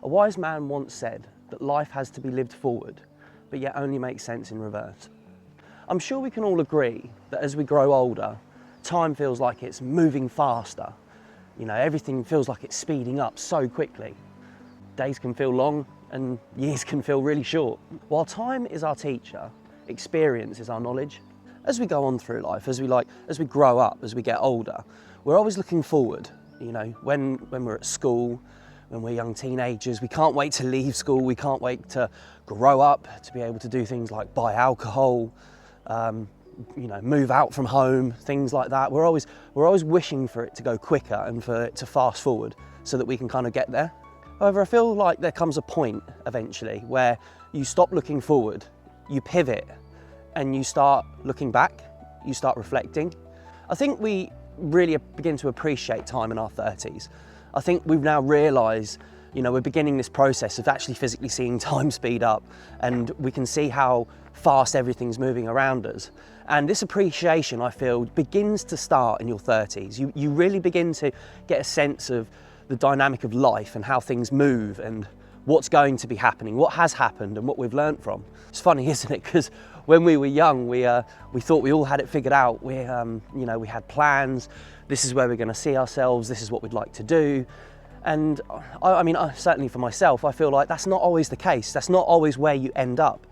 A wise man once said that life has to be lived forward, but yet only makes sense in reverse. I'm sure we can all agree that as we grow older, time feels like it's moving faster. You know, everything feels like it's speeding up so quickly. Days can feel long and years can feel really short. While time is our teacher, experience is our knowledge. As we go on through life, as we grow up, as we get older, we're always looking forward. You know, when we're at school, when we're young teenagers, we can't wait to leave school, we can't wait to grow up, to be able to do things like buy alcohol, move out from home, things like that. We're always wishing for it to go quicker and for it to fast forward so that we can kind of get there. However, I feel like there comes a point eventually where you stop looking forward, you pivot, and you start looking back, you start reflecting. I think we really begin to appreciate time in our 30s. I think we've now realised, you know, we're beginning this process of actually physically seeing time speed up, and we can see how fast everything's moving around us. And this appreciation, I feel, begins to start in your 30s. You really begin to get a sense of the dynamic of life and how things move and what's going to be happening, what has happened and what we've learnt from. It's funny, isn't it? Because when we were young, we thought we all had it figured out. We had plans. This is where we're going to see ourselves. This is what we'd like to do. And I mean, certainly for myself, I feel like that's not always the case. That's not always where you end up.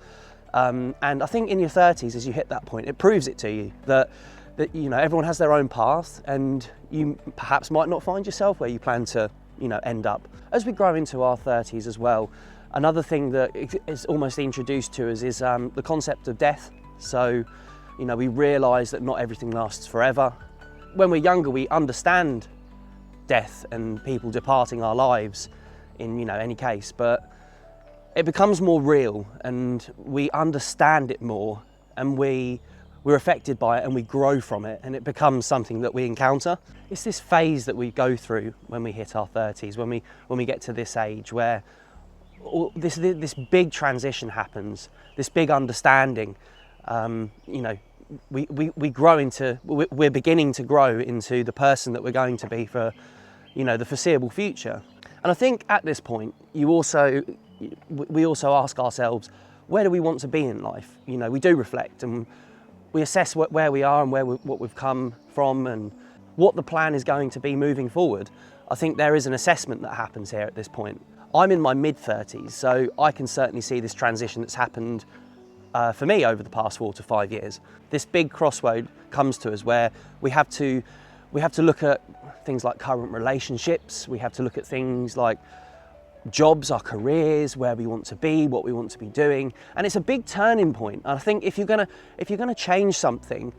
And I think in your 30s, as you hit that point, it proves it to you that you know, everyone has their own path, and you perhaps might not find yourself where you plan to, you know, end up. As we grow into our 30s as well, another thing that is almost introduced to us is the concept of death. So, you know, we realise that not everything lasts forever. When we're younger, we understand death and people departing our lives in, you know, any case, but it becomes more real and we understand it more, and we're affected by it and we grow from it, and it becomes something that we encounter. It's this phase that we go through when we hit our 30s, when we get to this age where this big transition happens, this big understanding. You know, we're beginning to grow into the person that we're going to be for, you know, the foreseeable future. And I think at this point, we also ask ourselves, where do we want to be in life? You know, we do reflect and we assess where we are and what we've come from and what the plan is going to be moving forward. I think there is an assessment that happens here at this point. I'm in my mid-30s, so I can certainly see this transition that's happened for me over the past 4 to 5 years. This big crossroad comes to us where we have to look at things like current relationships, we have to look at things like jobs, our careers, where we want to be, what we want to be doing, and it's a big turning point. And I think if you're gonna change something,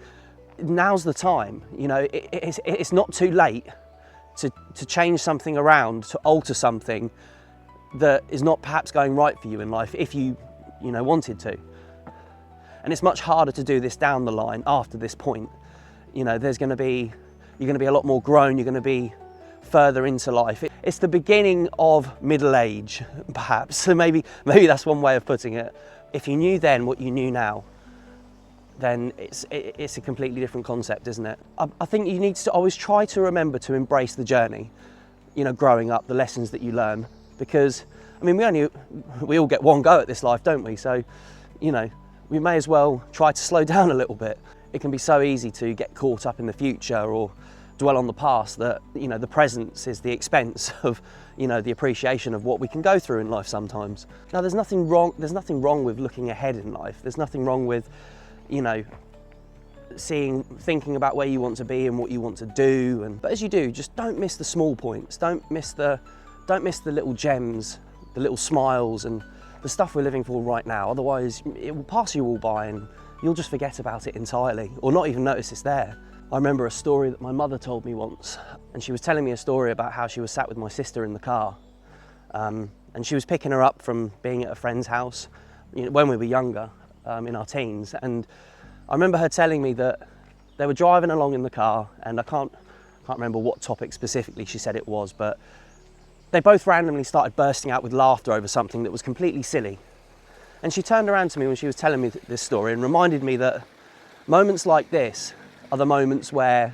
now's the time. You know, it's not too late to change something around, to alter something that is not perhaps going right for you in life if you wanted to. And it's much harder to do this down the line after this point. You know, you're going to be a lot more grown, you're going to be further into life. It's the beginning of middle age, perhaps. So maybe that's one way of putting it. If you knew then what you knew now, then it's a completely different concept, isn't it? I think you need to always try to remember to embrace the journey, you know, growing up, the lessons that you learn, because, I mean, we all get one go at this life, don't we? So, you know, we may as well try to slow down a little bit. It can be so easy to get caught up in the future or dwell on the past that, you know, the present is the expense of, you know, the appreciation of what we can go through in life sometimes. Now, there's nothing wrong with looking ahead in life. There's nothing wrong with, you know, thinking about where you want to be and what you want to do. But as you do, just don't miss the small points. Don't miss the little gems, the little smiles and the stuff we're living for right now. Otherwise, it will pass you all by and you'll just forget about it entirely or not even notice it's there. I remember a story that my mother told me once, and she was telling me a story about how she was sat with my sister in the car, and she was picking her up from being at a friend's house, you know, when we were younger, in our teens. And I remember her telling me that they were driving along in the car, and I can't remember what topic specifically she said it was, but they both randomly started bursting out with laughter over something that was completely silly. And she turned around to me when she was telling me this story and reminded me that moments like this are the moments where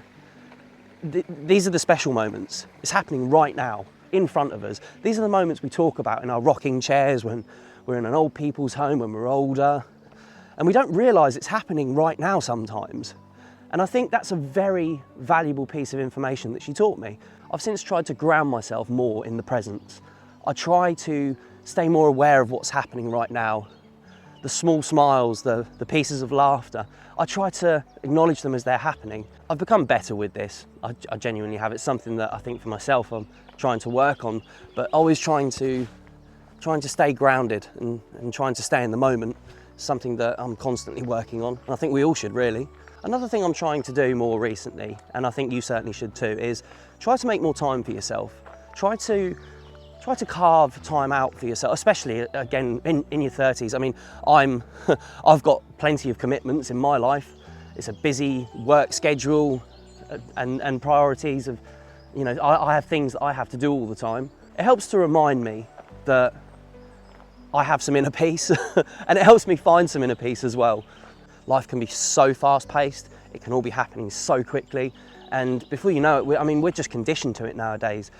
these are the special moments. It's happening right now. in front of us. These are the moments we talk about in our rocking chairs when we're in an old people's home, when we're older, and we don't realise it's happening right now sometimes. And I think that's a very valuable piece of information that she taught me. I've since tried to ground myself more in the present. I try to stay more aware of what's happening right now. The small smiles, the pieces of laughter. I try to acknowledge them as they're happening. I've become better with this. I genuinely have. It's something that I think for myself I'm trying to work on, but always trying to stay grounded and trying to stay in the moment. Something that I'm constantly working on. And I think we all should, really. Another thing I'm trying to do more recently, and I think you certainly should too, is try to make more time for yourself. Try to carve time out for yourself, especially again in your 30s. I mean, I've got plenty of commitments in my life. It's a busy work schedule and priorities of, you know, I have things that I have to do all the time. It helps to remind me that I have some inner peace and it helps me find some inner peace as well. Life can be so fast paced, it can all be happening so quickly, and before you know it, we're just conditioned to it nowadays.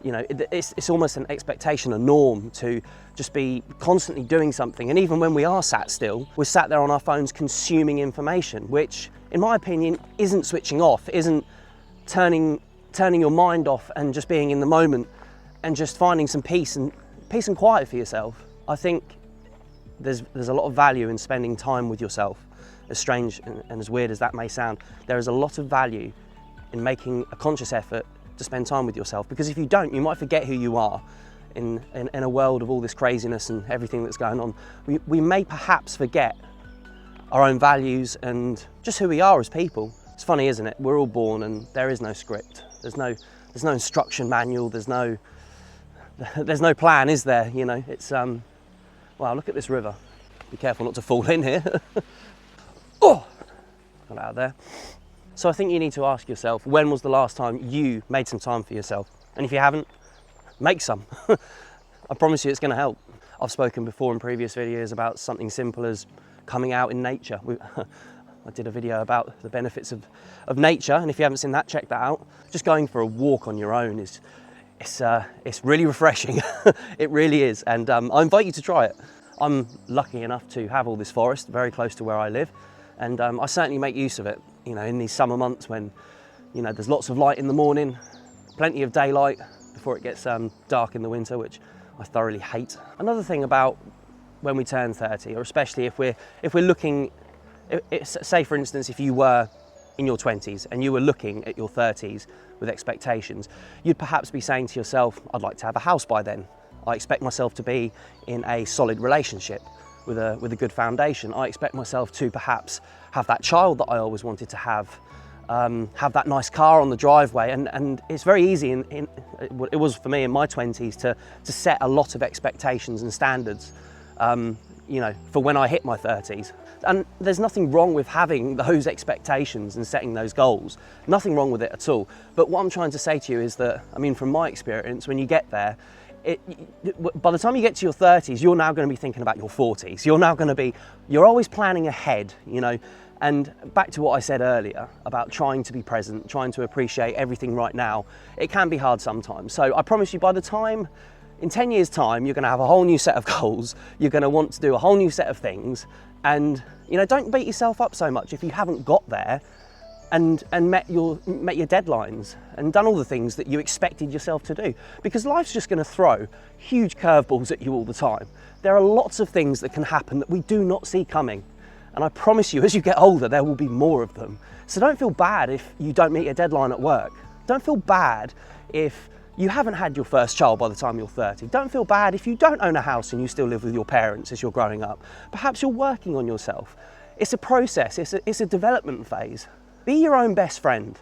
You know, it's almost an expectation, a norm to just be constantly doing something, and even when we are sat still, we're sat there on our phones consuming information, which in my opinion isn't switching off, isn't turning your mind off and just being in the moment and just finding some peace and quiet for yourself. I think there's a lot of value in spending time with yourself. As strange and as weird as that may sound, there is a lot of value in making a conscious effort to spend time with yourself, because if you don't, you might forget who you are in a world of all this craziness and everything that's going on. We may perhaps forget our own values and just who we are as people. It's funny, isn't it? We're all born and there is no script. There's no instruction manual. There's no plan, is there? You know, it's wow, look at this river. Be careful not to fall in here. Oh, got out of there. So I think you need to ask yourself, when was the last time you made some time for yourself? And if you haven't, make some. I promise you it's going to help. I've spoken before in previous videos about something simple as coming out in nature. I did a video about the benefits of nature, and if you haven't seen that, check that out. Just going for a walk on your own it's really refreshing. It really is, and I invite you to try it. I'm lucky enough to have all this forest very close to where I live, and I certainly make use of it. You know, in these summer months when, you know, there's lots of light in the morning, plenty of daylight before it gets dark in the winter, which I thoroughly hate. Another thing about when we turn 30, or especially if we're looking, say for instance, if you were in your 20s and you were looking at your 30s with expectations, you'd perhaps be saying to yourself, I'd like to have a house by then. I expect myself to be in a solid relationship with a good foundation. I expect myself to perhaps have that child that I always wanted to have that nice car on the driveway, and it's very easy it was for me in my 20s to set a lot of expectations and standards, you know, for when I hit my 30s. And there's nothing wrong with having those expectations and setting those goals. Nothing wrong with it at all. But what I'm trying to say to you is that, I mean, from my experience, when you get there, by the time you get to your 30s, you're now going to be thinking about your 40s. You're always planning ahead, you know. And back to what I said earlier about trying to be present, trying to appreciate everything right now, it can be hard sometimes. So I promise you, by the time, in 10 years' time, you're going to have a whole new set of goals. You're going to want to do a whole new set of things. And, you know, don't beat yourself up so much if you haven't got there and met your deadlines and done all the things that you expected yourself to do, because life's just going to throw huge curveballs at you all the time. There are lots of things that can happen that we do not see coming, and I promise you, as you get older, there will be more of them. So don't feel bad if you don't meet a deadline at work. Don't feel bad if you haven't had your first child by the time you're 30. Don't feel bad if you don't own a house and you still live with your parents as you're growing up. Perhaps you're working on yourself. It's a process, it's a development phase. Be your own best friend.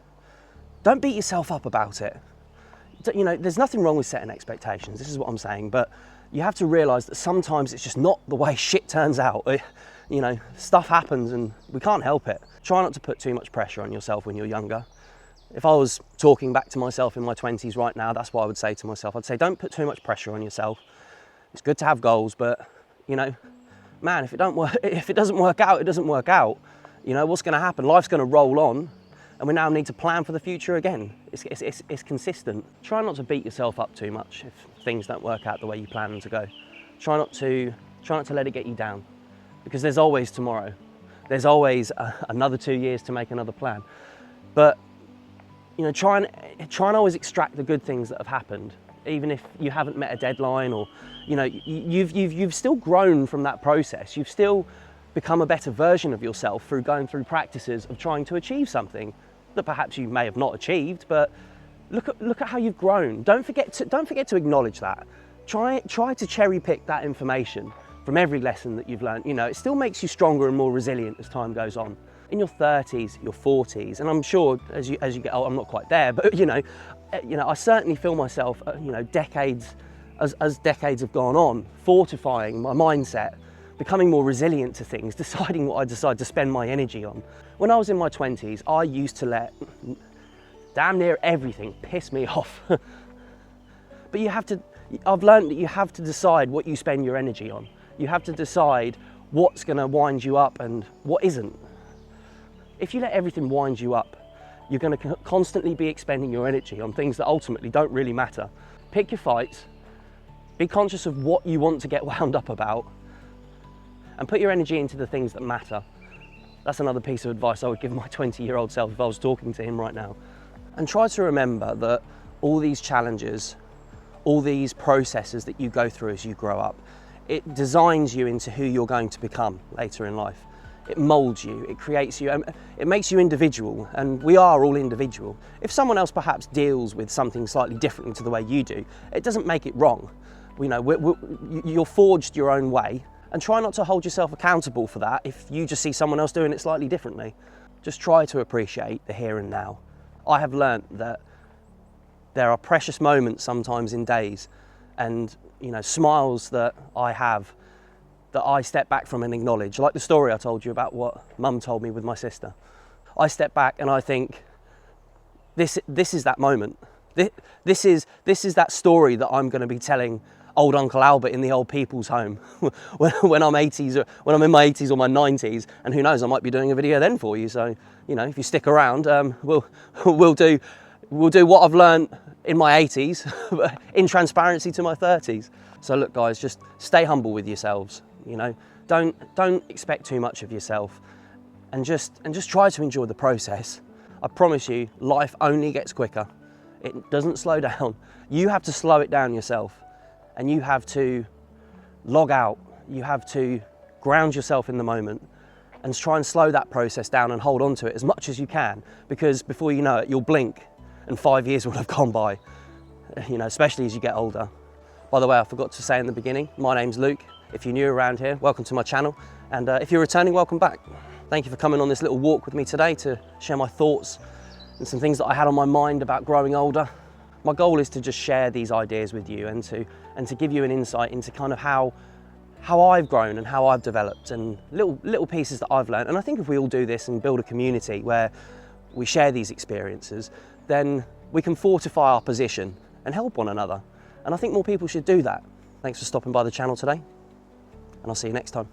Don't beat yourself up about it. You know, there's nothing wrong with setting expectations, this is what I'm saying, but you have to realise that sometimes it's just not the way shit turns out. You know, stuff happens and we can't help it. Try not to put too much pressure on yourself when you're younger. If I was talking back to myself in my 20s right now, that's what I would say to myself. I'd say, don't put too much pressure on yourself. It's good to have goals, but, you know, man, if it doesn't work out, it doesn't work out. You know, what's going to happen? Life's going to roll on, and we now need to plan for the future again. It's consistent. Try not to beat yourself up too much if things don't work out the way you plan them to go. Try not to let it get you down, because there's always tomorrow. There's always another 2 years to make another plan. But you know, try and always extract the good things that have happened, even if you haven't met a deadline, or you know, you've still grown from that process. You've still become a better version of yourself through going through practices of trying to achieve something that perhaps you may have not achieved. But look at how you've grown. Don't forget to acknowledge that. Try to cherry pick that information from every lesson that you've learned. You know, it still makes you stronger and more resilient as time goes on. In your 30s, your 40s, and I'm sure as you get older, I'm not quite there, but you know, I certainly feel myself, you know, decades as decades have gone on, fortifying my mindset, becoming more resilient to things, deciding what I decide to spend my energy on. When I was in my 20s, I used to let damn near everything piss me off. But I've learned that you have to decide what you spend your energy on. You have to decide what's going to wind you up and what isn't. If you let everything wind you up, you're going to constantly be expending your energy on things that ultimately don't really matter. Pick your fights, be conscious of what you want to get wound up about, and put your energy into the things that matter. That's another piece of advice I would give my 20-year-old self if I was talking to him right now. And try to remember that all these challenges, all these processes that you go through as you grow up, it designs you into who you're going to become later in life. It molds you, it creates you, it makes you individual, and we are all individual. If someone else perhaps deals with something slightly differently to the way you do, it doesn't make it wrong. You know, you're forged your own way, and try not to hold yourself accountable for that if you just see someone else doing it slightly differently. Just try to appreciate the here and now. I have learnt that there are precious moments sometimes in days, and you know, smiles that I have that I step back from and acknowledge, like the story I told you about what Mum told me with my sister. I step back and I think, this is that moment. This is that story that I'm going to be telling old Uncle Albert in the old people's home when I'm 80s, or when I'm in my 80s or my 90s, and who knows, I might be doing a video then for you. So you know, if you stick around, we'll do what I've learned in my 80s in transparency to my 30s. So look guys, just stay humble with yourselves. You know, don't expect too much of yourself, and just try to enjoy the process. I promise you, life only gets quicker. It doesn't slow down. You have to slow it down yourself, and you have to log out. You have to ground yourself in the moment and try and slow that process down and hold on to it as much as you can, because before you know it, you'll blink and 5 years will have gone by, you know, especially as you get older. By the way, I forgot to say in the beginning, my name's Luke. If you're new around here, welcome to my channel. And if you're returning, welcome back. Thank you for coming on this little walk with me today to share my thoughts and some things that I had on my mind about growing older. My goal is to just share these ideas with you and to give you an insight into kind of how I've grown and how I've developed, and little pieces that I've learned. And I think if we all do this and build a community where we share these experiences, then we can fortify our position and help one another. And I think more people should do that. Thanks for stopping by the channel today, and I'll see you next time.